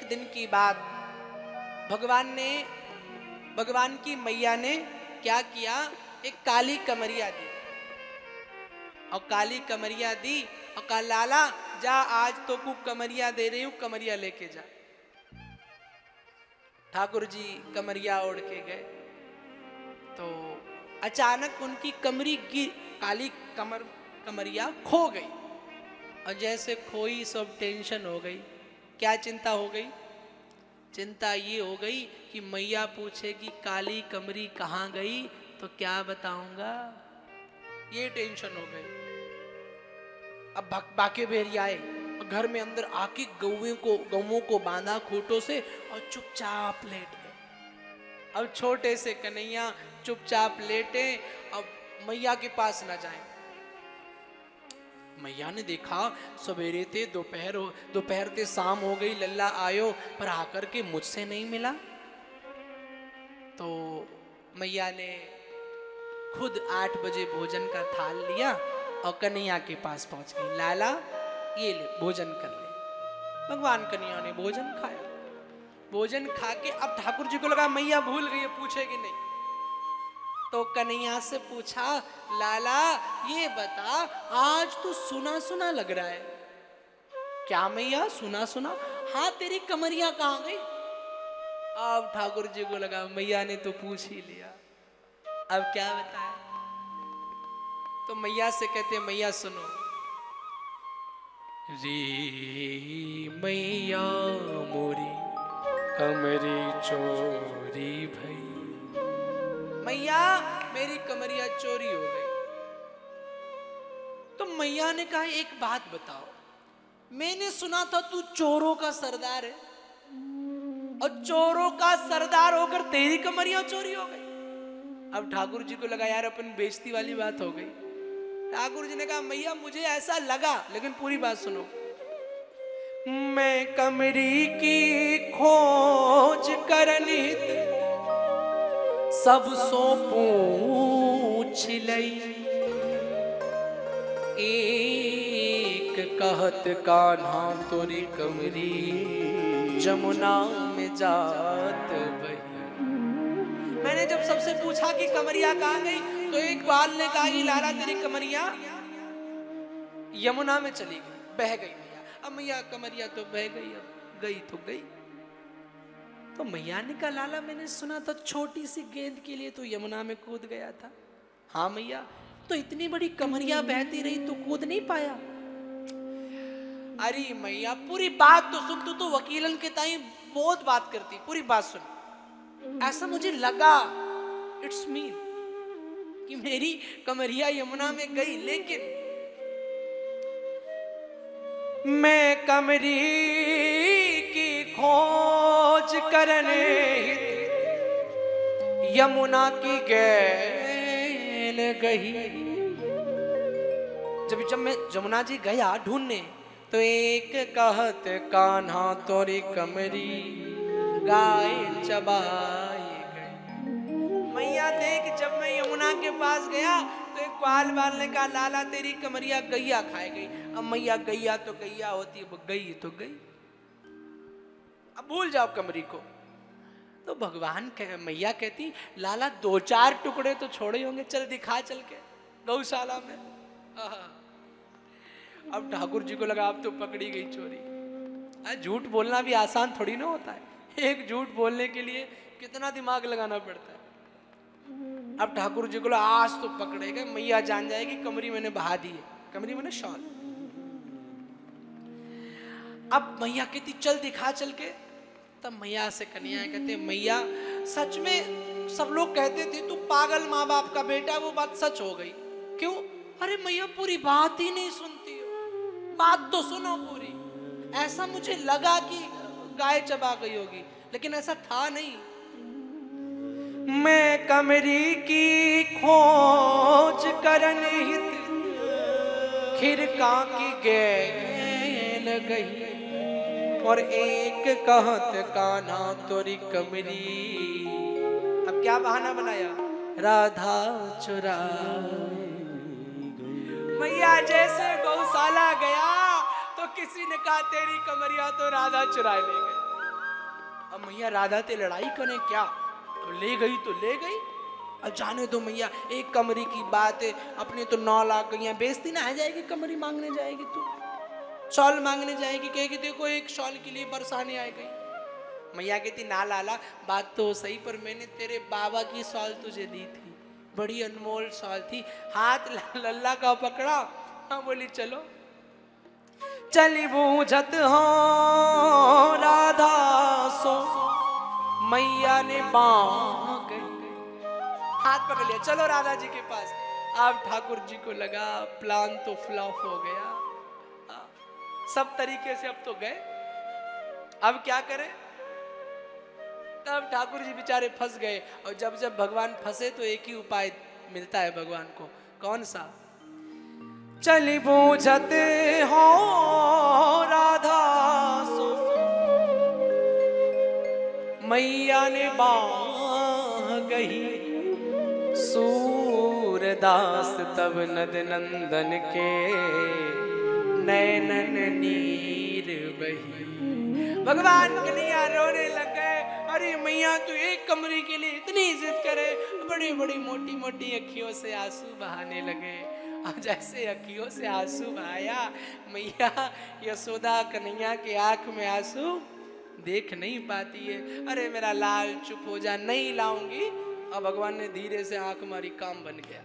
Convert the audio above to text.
एक दिन की बात, भगवान की मैया ने क्या किया, एक काली कमरिया दी, और काली कमरिया दी और कहा लाला जा, आज तो को कमरिया दे रही हूं, कमरिया लेके जा। ठाकुर जी कमरिया ओढ़ के गए तो अचानक उनकी काली कमरिया खो गई, और जैसे खोई सब टेंशन हो गई। क्या चिंता हो गई? चिंता ये हो गई कि मैया पूछेगी काली कमरी कहाँ गई तो क्या बताऊंगा, ये टेंशन हो गई। अब बाके बेरी आए और घर में अंदर आके गौओं को बांधा खूंटों से और चुपचाप लेट गए। अब छोटे से कन्हैया चुपचाप लेटे, अब मैया के पास न जाए। मैया ने देखा सवेरे थे, दोपहर थे, शाम हो गई, लल्ला आयो पर आकर के मुझसे नहीं मिला। तो मैया ने खुद 8 बजे भोजन का थाल लिया और कन्हैया के पास पहुंच गई। लाला ये ले भोजन कर ले। भगवान कन्हैया ने भोजन खाया। भोजन खा के अब ठाकुर जी को लगा मैया भूल गई है, पूछेगी नहीं। तो कन्हैया से पूछा लाला ये बता, आज तो सुना सुना लग रहा है। क्या मैया सुना सुना? हाँ तेरी कमरिया कहाँ गई? अब ठाकुर जी को लगा मैया ने तो पूछ ही लिया, अब क्या बताए। तो मैया से कहते मैया सुनो, री मैया मोरी कमरी चोरी भई, मैया मेरी कमरिया चोरी हो गई। तो मैया ने कहा एक बात बताओ, मैंने सुना था तू चोरों का सरदार है, और चोरों का सरदार होकर तेरी कमरिया चोरी हो गई। अब ठाकुर जी को लगा यार अपन बेइज्जती वाली बात हो गई। ठाकुर जी ने कहा मैया मुझे ऐसा लगा, लेकिन पूरी बात सुनो। मैं कमरी की खोज करनी सब सो पूछ लई, एक कहत कान्हा तोरी कमरी जमुना में जात बही। मैंने जब सबसे पूछा कि कमरिया कहाँ गई, तो एक बाल ने कहा कि लाला तेरी कमरिया यमुना में चली गई, बह गई मैया। अब मैया कमरिया तो बह गई, अब गई तो गई। तो मैया ने कहा लाला मैंने सुना था छोटी सी गेंद के लिए तो यमुना में कूद गया था। हाँ मैया, तो इतनी बड़ी कमरिया बहती रही तो कूद नहीं पाया? अरे मैया पूरी बात तो सुन, तू तो वकीलन के ताई बहुत बात करती, पूरी बात सुन। ऐसा मुझे लगा, इट्स मीन कि मेरी कमरिया यमुना में गई, लेकिन मैं कमरी की खोज करने यमुना की गैल गई। जब मैं यमुना जी गया ढूंढने, तो एक कहत कान्हा तोरी कमरी गाय चबाए गई। मैया देख, जब मैं यमुना के पास गया तो एक ग्वाल वाल ने कहा लाला तेरी कमरिया गैया खाए गई। अब मैया गैया तो गैया होती है, गई तो गई, अब भूल जाओ कमरी को। तो मैया कहती लाला 2-4 टुकड़े तो छोड़े होंगे, चल दिखा चल के गौशाला में। अब ठाकुर जी को लगा अब तो पकड़ी गई चोरी। झूठ बोलना भी आसान थोड़ी ना होता है, एक झूठ बोलने के लिए कितना दिमाग लगाना पड़ता है। अब ठाकुर जी को लगा आज तो पकड़े गए, मैया जान जाएगी कमरी मैंने बहा दी है, कमरी मैंने शॉल। अब मैया कहती चल दिखा चल के। तब मैया से कन्हैया कहते मैया सच में सब लोग कहते थे तू पागल माँ बाप का बेटा, वो बात सच हो गई। क्यों? अरे मैया पूरी बात ही नहीं सुनती हो, बात तो सुनो पूरी। ऐसा मुझे लगा कि गाय चबा गई होगी, लेकिन ऐसा था नहीं। मैं कमरी की खोज करने खिरका की गैल गई, और एक कहत कान्हा तोरी कमरी। अब क्या बहाना बनाया? राधा चुराए। मैया जैसे गौशाला गया तो किसी ने कहा तेरी कमरिया तो राधा चुरा ले गए। अब मैया राधा ते लड़ाई करें क्या, अब ले गई तो ले गई, अब जाने दो मैया, एक कमरी की बात है, अपने तो 9 लाख गई, बेइज्जती ना आ जाएगी, कमरी मांगने जाएगी तू, शॉल मांगने जाएगी, कहेगी देखो एक शॉल के लिए बरसाने आ गई। मैया कहती ना लाला, बात तो सही, पर मैंने तेरे बाबा की शॉल तुझे दी थी, बड़ी अनमोल शॉल थी, हाथ लल्ला का पकड़ा, हाँ बोली चलो। चली बूझत हो राधा सो मैया ने बांह गई, हाथ पकड़ लिया, चलो राधा जी के पास। अब ठाकुर जी को लगा प्लान तो फ्लॉप हो गया, सब तरीके से अब तो गए, अब क्या करें। तब ठाकुर जी बेचारे फंस गए, और जब जब भगवान फंसे तो एक ही उपाय मिलता है भगवान को, कौन सा? चली बूझते हो राधा सो मैया ने बांह गई, सूरदास तब नद नंदन के नैनन नीर बही। भगवान कन्हैया रोने लग गए, अरे मैया तू एक कमरे के लिए इतनी इज्जत करे, बड़ी बड़ी मोटी मोटी अखियों से आंसू बहाने लगे। और जैसे अखियों से आंसू बहाया, मैया यशोदा कन्हैया के आंख में आंसू देख नहीं पाती है, अरे मेरा लाल चुप हो जा, नहीं लाऊंगी। और भगवान ने धीरे से आंख मारी, काम बन गया।